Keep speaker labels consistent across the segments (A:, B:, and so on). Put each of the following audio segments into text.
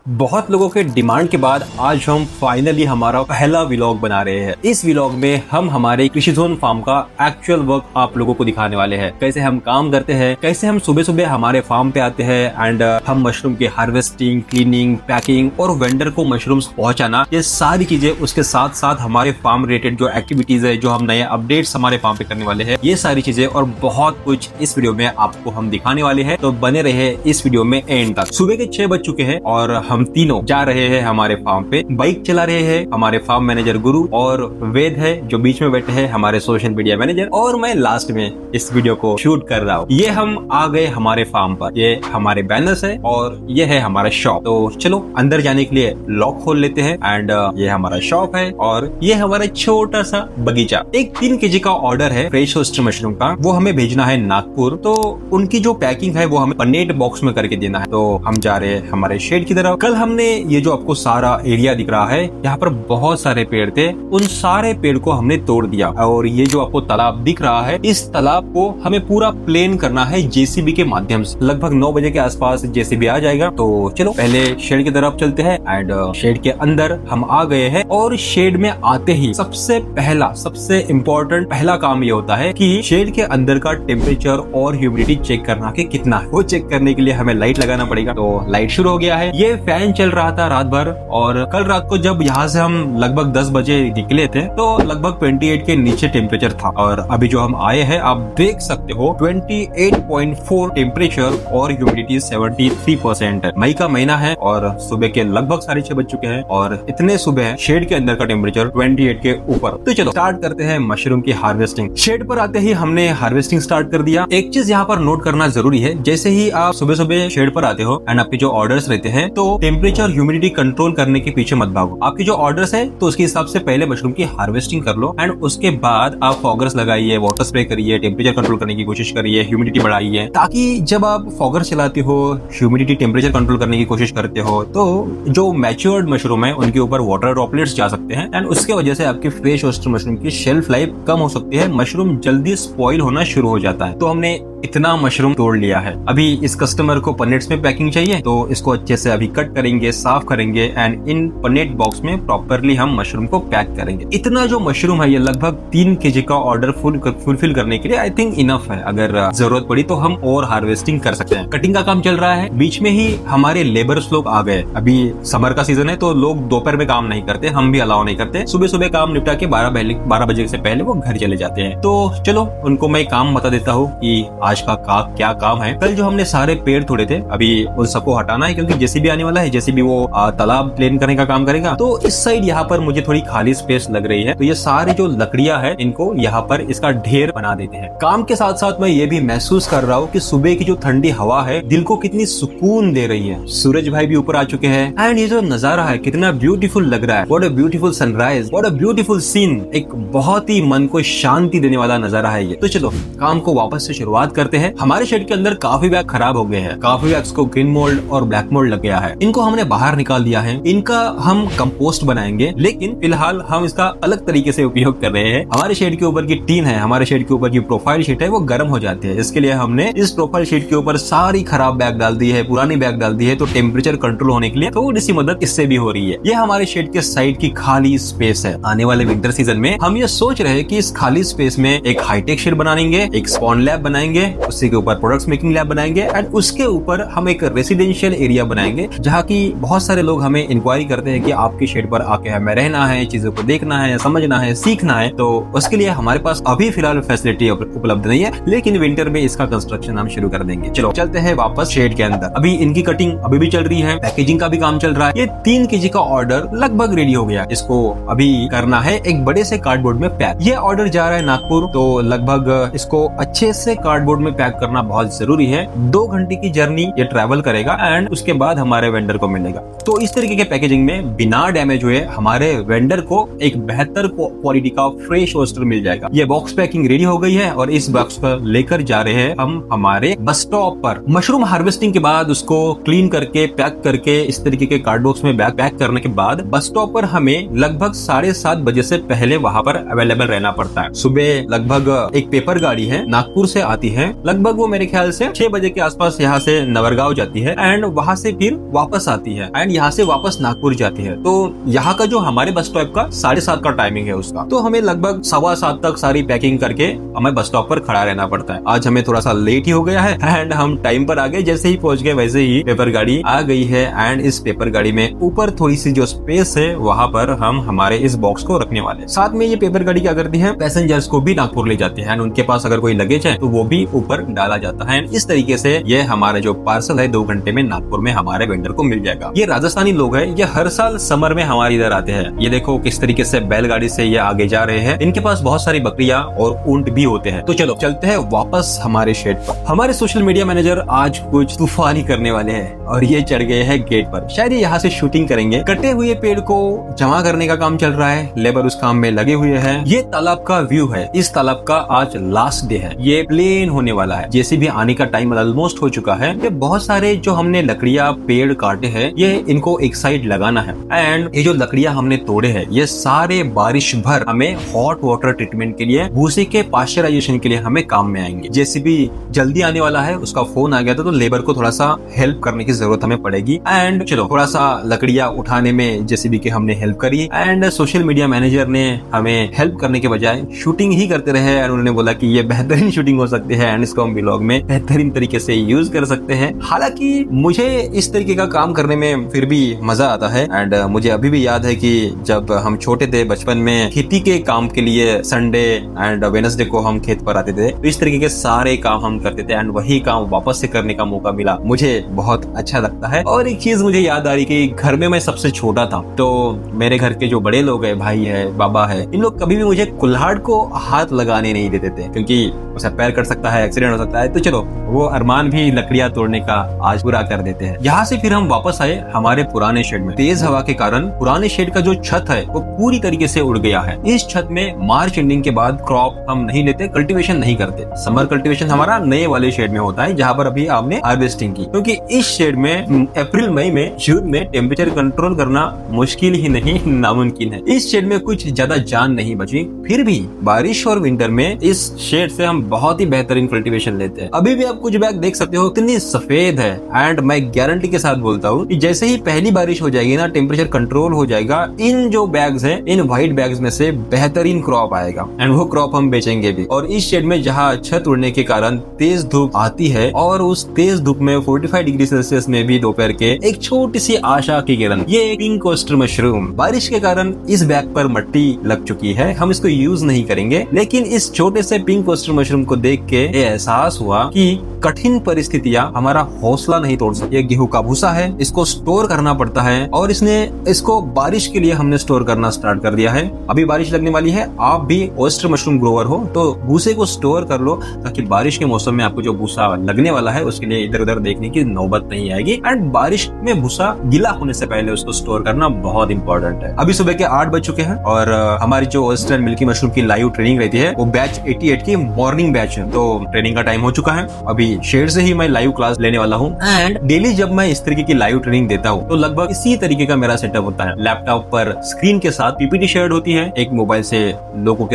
A: बहुत लोगों के डिमांड के बाद आज हम फाइनली हमारा पहला व्लॉग बना रहे हैं। इस व्लॉग में हम हमारे कृषि जोन फार्म का एक्चुअल वर्क आप लोगों को दिखाने वाले हैं। कैसे हम काम करते हैं, कैसे हम सुबह सुबह हमारे फार्म पे आते हैं एंड हम मशरूम की हार्वेस्टिंग, क्लीनिंग, पैकिंग और वेंडर को मशरूम्स पहुंचाना, ये सारी चीजें, उसके साथ साथ हमारे फार्म रिलेटेड जो एक्टिविटीज है, जो हम नए अपडेट्स हमारे फार्म पे करने वाले हैं, ये सारी चीजें और बहुत कुछ इस वीडियो में आपको हम दिखाने वाले हैं। तो बने रहे इस वीडियो में एंड तक। सुबह के 6 बज चुके हैं और हम तीनों जा रहे हैं हमारे फार्म पे। बाइक चला रहे हैं हमारे फार्म मैनेजर गुरु और वेद है जो बीच में बैठे हैं हमारे सोशल मीडिया मैनेजर, और मैं लास्ट में इस वीडियो को शूट कर रहा हूँ। ये हम आ गए हमारे फार्म पर। ये हमारे बैनर्स है और ये है हमारा शॉप। तो चलो अंदर जाने के लिए लॉक खोल लेते हैं एंड ये हमारा शॉप है और ये हमारा छोटा सा बगीचा। एक 3 केजी का ऑर्डर है फ्रेश ओस्टर मशरूम का, वो हमें भेजना है नागपुर। तो उनकी जो पैकिंग है वो हमें पन्नेट बॉक्स में करके देना है। तो हम जा रहे हैं हमारे शेड की तरफ। कल हमने ये जो आपको सारा एरिया दिख रहा है, यहाँ पर बहुत सारे पेड़ थे, उन सारे पेड़ को हमने तोड़ दिया और ये जो आपको तालाब दिख रहा है, इस तालाब को हमें पूरा प्लेन करना है जेसीबी के माध्यम से। लगभग 9 बजे के आसपास जेसीबी आ जाएगा। तो चलो पहले शेड की तरफ चलते हैं एंड शेड के अंदर हम आ गए हैं। और शेड में आते ही सबसे इम्पोर्टेंट पहला काम ये होता है कि शेड के अंदर का टेम्परेचर और ह्यूमिडिटी चेक करना कि कितना है। वो चेक करने के लिए हमें लाइट लगाना पड़ेगा। तो लाइट शुरू हो गया है। ये फैन चल रहा था रात भर और कल रात को जब यहाँ से हम लगभग 10 बजे निकले थे तो लगभग 28 के नीचे टेम्परेचर था। और अभी जो हम आए हैं आप देख सकते हो 28.4 टेम्परेचर और ह्यूमिडिटी 73% है। मई का महीना है और सुबह के लगभग 6:30 बज चुके हैं और इतने सुबह शेड के अंदर का टेम्परेचर 28 के ऊपर। तो चलो स्टार्ट करते हैं मशरूम की हार्वेस्टिंग। शेड पर आते ही हमने हार्वेस्टिंग स्टार्ट कर दिया। एक चीज यहाँ पर नोट करना जरूरी है, जैसे ही आप सुबह सुबह शेड पर आते हो एंड आपके जो ऑर्डर्स रहते हैं तो टेम्परेचर ह्यूमिडिटी कंट्रोल करने के पीछे मत भागो। आपकी जो ऑर्डर्स है तो उसके हिसाब से पहले मशरूम की हार्वेस्टिंग कर लो एंड उसके बाद आप फॉगर्स लगाइए, वाटर स्प्रे करिए, टेम्परेचर कंट्रोल करने की कोशिश करिए, ह्यूमिडिटी बढ़ाइए, ताकि जब आप फॉगर चलाते हो, ह्यूमिडिटी टेम्परेचर कंट्रोल करने की कोशिश करते हो, तो जो मैच्योर्ड मशरूम है उनके ऊपर वाटर ड्रॉपलेट्स जा सकते हैं एंड उसके वजह से आपकी फ्रेश ओस्टर मशरूम की शेल्फ लाइफ कम हो सकती है। मशरूम जल्दी स्पॉइल होना शुरू हो जाता है। तो हमने इतना मशरूम तोड़ लिया है। अभी इस कस्टमर को पन्नेट्स में पैकिंग चाहिए तो इसको अच्छे से अभी कट करेंगे, साफ करेंगे एंड इन पन्नेट बॉक्स में प्रॉपरली हम मशरूम को पैक करेंगे। इतना जो मशरूम है ये लगभग 3 केजी का ऑर्डर फुलफिल करने के लिए आई थिंक इनफ है। अगर जरूरत पड़ी तो हम और हार्वेस्टिंग कर सकते हैं। कटिंग का काम चल रहा है। बीच में ही हमारे लेबर्स लोग आ गए। अभी समर का सीजन है तो लोग दोपहर में काम नहीं करते, हम भी अलाउ नहीं करते। सुबह सुबह काम निपटा के 12 बजे से पहले वो घर चले जाते हैं। तो चलो उनको मैं काम बता देता हूँ कि आज का क्या काम है। कल जो हमने सारे पेड़ तोड़े थे अभी उन सबको हटाना है क्योंकि जेसीबी आने वाला है। जेसीबी वो तालाब प्लेन करने का काम करेगा। तो इस साइड यहाँ पर मुझे थोड़ी खाली स्पेस लग रही है, तो ये सारी जो लकड़ियां है इनको यहाँ पर इसका ढेर बना देते हैं। काम के साथ साथ मैं ये भी महसूस कर रहा हूँ कि सुबह की जो ठंडी हवा है दिल को कितनी सुकून दे रही है। सूरज भाई भी ऊपर आ चुके हैं एंड ये जो नजारा है कितना ब्यूटीफुल लग रहा है। What a beautiful sunrise, what a beautiful scene. एक बहुत ही मन को शांति देने वाला नजारा है ये। तो चलो काम को वापस से शुरुआत करते हैं। हमारे शेड के अंदर काफी बैग खराब हो गए हैं। काफी बैग्स को ग्रीन मोल्ड और ब्लैक मोल्ड लग गया है। इनको हमने बाहर निकाल दिया है। इनका हम कंपोस्ट बनाएंगे, लेकिन फिलहाल हम इसका अलग तरीके से उपयोग कर रहे हैं। हमारे शेड के ऊपर की टीन है, हमारे शेड के ऊपर की प्रोफाइल शीट है, वो गर्म हो जाती है। इसके लिए हमने इस प्रोफाइल शीट के ऊपर सारी खराब बैग डाल दी है, पुरानी बैग डाल दी है। तो टेम्परेचर कंट्रोल होने के लिए थोड़ी सी मदद इससे भी हो रही है। ये हमारे शेड के साइड की खाली स्पेस है। आने वाले विंटर सीजन में हम ये सोच रहे हैं कि इस खाली स्पेस में एक हाईटेक शेड बनाएंगे, एक स्पॉन लैब बनाएंगे, उसी के ऊपर प्रोडक्ट्स मेकिंग लैब बनाएंगे एंड उसके ऊपर हम एक रेसिडेंशियल एरिया बनाएंगे जहाँ की बहुत सारे लोग हमें इंक्वायरी करते हैं कि आपके शेड पर आके हमें रहना है, चीजों को देखना है, समझना है, सीखना है। तो उसके लिए हमारे पास अभी फिलहाल फैसिलिटी उपलब्ध नहीं है, लेकिन विंटर में इसका कंस्ट्रक्शन हम शुरू कर देंगे। चलो चलते हैं वापस शेड के अंदर। अभी इनकी कटिंग अभी भी चल रही है, पैकेजिंग का भी काम चल रहा है। ये 3 केजी का ऑर्डर लगभग रेडी हो गया। इसको अभी करना है एक बड़े से कार्डबोर्ड में पैक। ये ऑर्डर जा रहा है नागपुर, तो लगभग इसको अच्छे से कार्डबोर्ड में पैक करना बहुत जरूरी है। 2 घंटे की जर्नी ये ट्रैवल करेगा एंड उसके बाद हमारे वेंडर को मिलेगा। तो इस तरीके के पैकेजिंग में बिना डैमेज हुए हमारे वेंडर को एक बेहतर क्वालिटी का फ्रेश ओस्टर मिल जाएगा। ये बॉक्स पैकिंग रेडी हो गई है और इस बॉक्स पर लेकर जा रहे हैं हम हमारे बस स्टॉप पर। मशरूम हार्वेस्टिंग के बाद उसको क्लीन करके पैक करके इस तरीके के कार्ड बॉक्स में बैग पैक करने के बाद बस स्टॉप पर हमें लगभग 7:30 बजे से पहले वहां पर अवेलेबल रहना पड़ता है। सुबह लगभग एक पेपर गाड़ी है नागपुर से आती है लगभग वो मेरे ख्याल से 6 बजे के आसपास यहाँ से नवरगांव जाती है एंड वहाँ से फिर वापस आती है एंड यहाँ से वापस नागपुर जाती है। तो यहाँ का जो हमारे बस स्टॉप का 7:30 का टाइमिंग है उसका, तो हमें लगभग 7:15 तक सारी पैकिंग करके हमें बस स्टॉप पर खड़ा रहना पड़ता है। आज हमें थोड़ा सा लेट ही हो गया है एंड हम टाइम पर आ गए। जैसे ही पहुंच गए वैसे ही पेपर गाड़ी आ गई है एंड इस पेपर गाड़ी में ऊपर थोड़ी सी जो स्पेस है वहाँ पर हम हमारे इस बॉक्स को रखने वाले। साथ में ये पेपर गाड़ी क्या करती है, पैसेंजर्स को भी नागपुर ले जाते हैं एंड उनके पास अगर कोई लगेज है तो वो भी ऊपर डाला जाता है। इस तरीके से ये हमारा जो पार्सल है 2 घंटे में नागपुर में हमारे वेंडर को मिल जाएगा। ये राजस्थानी लोग हैं, ये हर साल समर में हमारे इधर आते हैं। ये देखो किस तरीके से बैलगाड़ी से ये आगे जा रहे हैं। इनके पास बहुत सारी बकरियां और ऊंट भी होते हैं। तो चलो चलते हैं वापस हमारे शेड पर। हमारे सोशल मीडिया मैनेजर आज कुछ तूफानी करने वाले हैं और ये चढ़ गए हैं गेट पर। शायद ये यहाँ से शूटिंग करेंगे। कटे हुए पेड़ को जमा करने का काम चल रहा है, लेबर उस काम में लगे हुए हैं। ये तालाब का व्यू है। इस तालाब का आज लास्ट डे है, ये प्लेन होने वाला है। जैसे भी आने का टाइम ऑलमोस्ट हो चुका है। ये बहुत सारे जो हमने लकड़ियां पेड़ काटे हैं ये इनको एक साइड लगाना है एंड ये जो लकड़ियां हमने तोड़े हैं ये सारे बारिश भर हमें हॉट वाटर ट्रीटमेंट के लिए, भूसे के पाश्चराइजेशन के लिए हमें काम में आएंगे। जैसे भी जल्दी आने वाला है, उसका फोन आ गया था तो लेबर को थोड़ा सा हेल्प करने की जरूरत हमें पड़ेगी एंड चलो थोड़ा सा लकड़ियां उठाने में जेसीबी के हमने हेल्प करी एंड सोशल मीडिया मैनेजर ने हमें हेल्प करने के बजाय शूटिंग ही करते रहे एंड उन्होंने बोला कि ये बेहतरीन शूटिंग हो सकती है एंड इसको हम व्लॉग में बेहतरीन तरीके से यूज कर सकते हैं। हालांकि मुझे इस तरीके का काम करने में फिर भी मजा आता है एंड मुझे अभी भी याद है कि जब हम छोटे थे बचपन में खेती के काम के लिए संडे एंड वेडनेसडे को हम खेत पर आते थे, तो इस तरीके के सारे काम हम करते थे एंड वही काम वापस से करने का मौका मिला, मुझे बहुत अच्छा लगता है। और एक चीज मुझे याद आ रही कि घर में मैं सबसे छोटा था, तो मेरे घर के जो बड़े लोग है, भाई है, बाबा है, इन लोग कभी भी मुझे कुल्हाड़ को हाथ लगाने नहीं देते थे क्योंकि उसे पैर कट सकता है, एक्सीडेंट हो सकता है। तो चलो वो अरमान भी लकड़ियां तोड़ने का आज पूरा कर देते हैं। यहाँ से फिर हम वापस आए हमारे पुराने शेड में। तेज हवा के कारण पुराने शेड का जो छत है वो पूरी तरीके से उड़ गया है। इस छत में मार्च एंडिंग के बाद क्रॉप हम नहीं लेते, कल्टीवेशन नहीं करते। समर कल्टीवेशन हमारा नए वाले शेड में होता है जहाँ पर अभी आपने हार्वेस्टिंग की, क्योंकि इस शेड में अप्रैल मई में जून में टेम्परेचर कंट्रोल करना मुश्किल ही नहीं नामुमकिन है। इस शेड में कुछ ज्यादा जान नहीं बची, फिर भी बारिश और विंटर में इस शेड से हम बहुत ही बेहतरीन कल्टीवेशन लेते हैं। अभी भी आप कुछ बैग देख सकते हो कितनी सफेद है एंड मैं गारंटी के साथ बोलता हूँ कि जैसे ही पहली बारिश हो जाएगी ना, टेम्परेचर कंट्रोल हो जाएगा, इन जो बैग्स हैं, इन व्हाइट बैग्स में से बेहतरीन क्रॉप आएगा एंड वो क्रॉप हम बेचेंगे भी। और इस शेड में जहाँ छत उड़ने के कारण तेज धूप आती है और उस तेज धूप में 45 डिग्री सेल्सियस में भी दोपहर के एक छोटी सी आशा की किरण, ये पिंक कोस्टर मशरूम। बारिश के कारण इस बैग पर मट्टी लग चुकी है, हम इसको यूज नहीं करेंगे, लेकिन इस छोटे से पिंक कोस्टर मशरूम को देख के ये एहसास हुआ कि कठिन परिस्थितियां हमारा हौसला नहीं तोड़ सकती। ये गेहूं का भूसा है, इसको स्टोर करना पड़ता है और इसको बारिश के लिए हमने स्टोर करना स्टार्ट कर दिया है। अभी बारिश लगने वाली है, आप भी ओयस्टर मशरूम ग्रोवर हो तो भूसे को स्टोर कर लो ताकि बारिश के मौसम में आपको जो भूसा लगने वाला है उसके लिए इधर उधर देखने की नौबत नहीं आएगी। एंड बारिश में भूसा गीला होने से पहले उसको स्टोर करना बहुत इंपॉर्टेंट है। अभी सुबह के 8 बज चुके हैं और हमारी जो ओयस्टर मिल्की मशरूम की लाइव ट्रेनिंग रहती है वो बैच 88 की मॉर्निंग बैच है, तो ट्रेनिंग का टाइम हो चुका है। अभी शेड से ही मैं लाइव क्लास लेने वाला हूँ एंड डेली जब मैं इस तरीके की लाइव ट्रेनिंग देता हूँ तो लगभग इसी तरीके का मेरा सेटअप होता है। लैपटॉप पर स्क्रीन के साथ पीपीटी शेयर होती है, एक मोबाइल से लोगों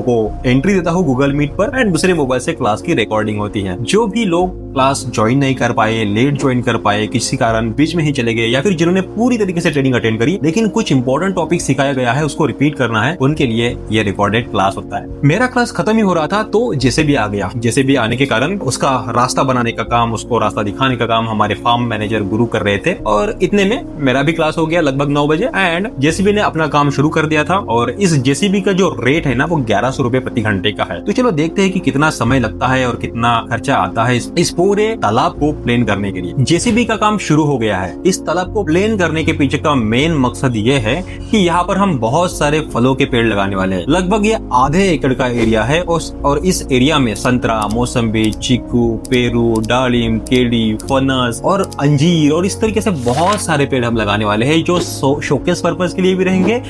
A: को एंट्री देता हूँ गूगल मीट पर एंड दूसरे मोबाइल से क्लास की रिकॉर्डिंग होती है। जो भी लोग क्लास ज्वाइन नहीं कर पाए, लेट ज्वाइन कर पाए, किसी कारण बीच में ही चले गए, या फिर जिन्होंने पूरी तरीके से ट्रेनिंग अटेंड करी लेकिन कुछ इंपॉर्टेंट टॉपिक सिखाया गया है उसको रिपीट करना है, उनके लिए ये रिकॉर्डेड क्लास होता है। मेरा क्लास खत्म ही हो रहा था तो जैसे भी आ गया। जैसे भी आने के कारण उसका रास्ता बनाने का काम, उसको रास्ता दिखाने का काम हमारे फार्म मैनेजर गुरु कर रहे थे और इतने में मेरा भी क्लास हो गया लगभग 9 बजे एंड जेसीबी ने अपना काम शुरू कर दिया था। और इस जेसीबी का जो रेट है ना वो 1100 रुपए प्रति घंटे का है। तो चलो देखते हैं कि कितना समय लगता है और कितना खर्चा आता है इस पूरे तालाब को प्लेन करने के लिए। जेसीबी का काम शुरू हो गया है। इस तालाब को प्लेन करने के पीछे का मेन मकसद ये है कि यहाँ पर हम बहुत सारे फलों के पेड़ लगाने वाले हैं। लगभग ये आधे एकड़ का एरिया है और इस एरिया में संतरा, मौसम्बी, चीकू, पेरू, डालिम, केडी, फनस और अंजीर और इस तरीके से बहुत सारे पेड़ हम लगाने वाले हैं जो शोकेस पर्पस के लिए भी रहेंगे,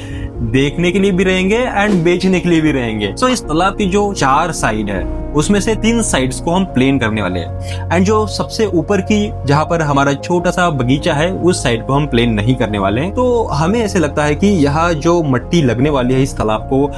A: देखने के लिए भी रहेंगे एंड बेचने के लिए भी रहेंगे। सो इस तालाब की जो 4 साइड है उसमें से 3 साइड्स को हम प्लेन करने वाले हैं। एंड जो सबसे ऊपर की जहां पर हमारा छोटा सा बगीचा है उस साइड को हम प्लेन नहीं करने वाले हैं। तो हमें ऐसे लगता है कि यहाँ जो मिट्टी लगने वाली है इस तालाब को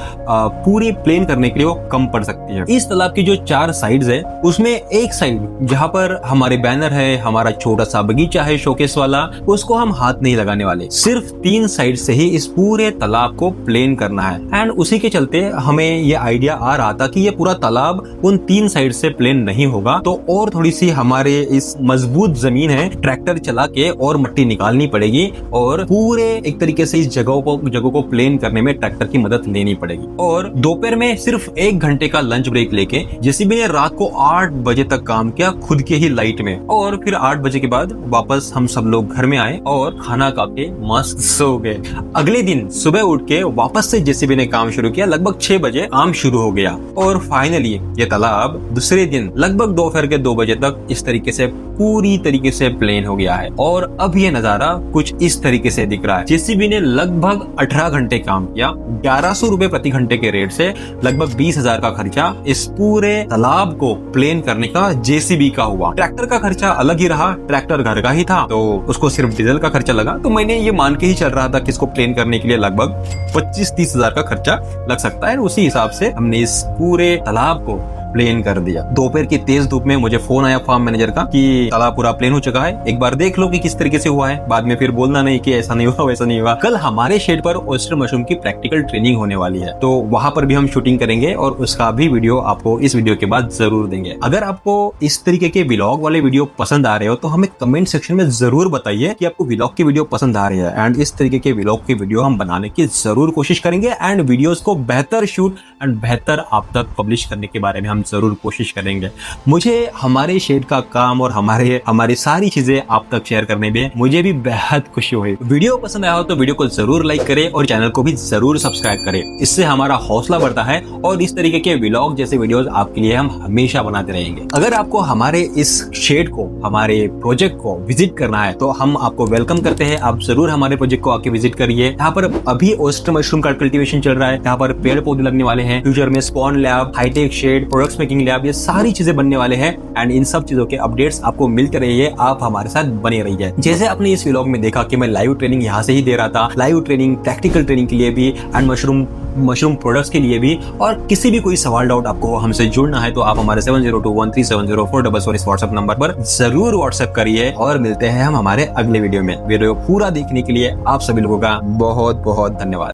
A: पूरी प्लेन करने के लिए वो कम पड़ सकती है। इस तालाब की जो 4 साइड्स है उसमें एक साइड जहां पर हमारे बैनर है, हमारा छोटा सा बगीचा है शोकेस वाला, उसको हम हाथ नहीं लगाने वाले। सिर्फ 3 साइड से ही इस पूरे तालाब को प्लेन करना है। एंड उसी के चलते हमें ये आइडिया आ रहा था कि ये पूरा तालाब उन 3 साइड से प्लेन नहीं होगा, तो और थोड़ी सी हमारे इस मजबूत जमीन है ट्रैक्टर चला के और मिट्टी निकालनी पड़ेगी और पूरे एक तरीके से इस जगह को प्लेन करने में ट्रैक्टर की मदद लेनी पड़ेगी। और दोपहर में सिर्फ 1 घंटे का लंच ब्रेक लेके जेसीबी ने रात को 8 बजे तक काम किया खुद के ही लाइट में, और फिर 8 बजे के बाद वापस हम सब लोग घर में आए और खाना खा के मस्त सो गए। अगले दिन सुबह उठ के वापस से जेसीबी ने काम शुरू किया। लगभग 6 बजे काम शुरू हो गया और फाइनली ये तालाब दूसरे दिन लगभग दोपहर के 2 बजे तक इस तरीके से पूरी तरीके से प्लेन हो गया है। और अब ये नजारा कुछ इस तरीके से दिख रहा है। जेसीबी ने लगभग 18 घंटे काम किया। 1100 रुपए प्रति घंटे के रेट से लगभग 20,000 का खर्चा इस पूरे तालाब को प्लेन करने का जेसीबी का हुआ। ट्रैक्टर का खर्चा अलग ही रहा, ट्रैक्टर घर का ही था तो उसको सिर्फ डीजल का खर्चा लगा। तो मैंने ये मान के ही चल रहा था कि इसको प्लेन करने के लिए लगभग 25-30 हजार का खर्चा लग सकता है। उसी हिसाब से हमने इस पूरे तालाब को प्लेन कर दिया। दोपहर की तेज धूप में मुझे फोन आया फार्म मैनेजर का कि तालाब पूरा प्लेन हो चुका है, एक बार देख लो कि किस तरीके से हुआ है, बाद में फिर बोलना नहीं कि ऐसा नहीं हुआ वैसा नहीं हुआ। कल हमारे शेड पर ऑयस्टर मशरूम की प्रैक्टिकल ट्रेनिंग होने वाली है, तो वहां पर भी हम शूटिंग करेंगे और उसका भी वीडियो आपको इस वीडियो के बाद जरूर देंगे। अगर आपको इस तरीके के व्लॉग वाले वीडियो पसंद आ रहे हो तो हमें कमेंट सेक्शन में जरूर बताइए कि आपको व्लॉग की वीडियो पसंद आ रही है। एंड इस तरीके के व्लॉग की वीडियो हम बनाने की जरूर कोशिश करेंगे एंड वीडियोस को बेहतर शूट एंड बेहतर आप तक पब्लिश करने के बारे में हम जरूर कोशिश करेंगे। मुझे हमारे शेड का काम और हमारी सारी चीजें आप तक शेयर करने में मुझे भी बेहद खुशी हुई। वीडियो पसंद आया हो तो वीडियो को जरूर लाइक करें और चैनल को भी जरूर सब्सक्राइब करें, इससे हमारा हौसला बढ़ता है और इस तरीके के व्लॉग जैसे वीडियोस आपके लिए हम हमेशा बनाते रहेंगे। अगर आपको हमारे इस शेड को, हमारे प्रोजेक्ट को विजिट करना है तो हम आपको वेलकम करते हैं। आप जरूर हमारे प्रोजेक्ट को आके विजिट करिए। यहाँ पर अभी ऑयस्टर मशरूम का कल्टीवेशन चल रहा है, यहाँ पर पेड़ पौधे लगने वाले हैं, फ्यूचर में spawn lab, hi tech shed, products making lab, ये सारी चीजें बनने वाले हैं। एंड इन सब चीजों के अपडेट्स आपको मिलते रहिए, आप हमारे साथ बने रहिए। जैसे आपने इस व्लॉग में देखा कि मैं लाइव ट्रेनिंग यहाँ से ही दे रहा था, लाइव ट्रेनिंग प्रैक्टिकल ट्रेनिंग के लिए भी एंड मशरूम प्रोडक्ट्स के लिए भी। और किसी भी कोई सवाल डाउट आपको हमसे जुड़ना है तो आप हमारे 7021370444 इस व्हाट्सएप नंबर पर जरूर व्हाट्सएप करिए। और मिलते हैं हम हमारे अगले वीडियो में। वीडियो पूरा देखने के लिए आप सभी लोगों का बहुत बहुत धन्यवाद।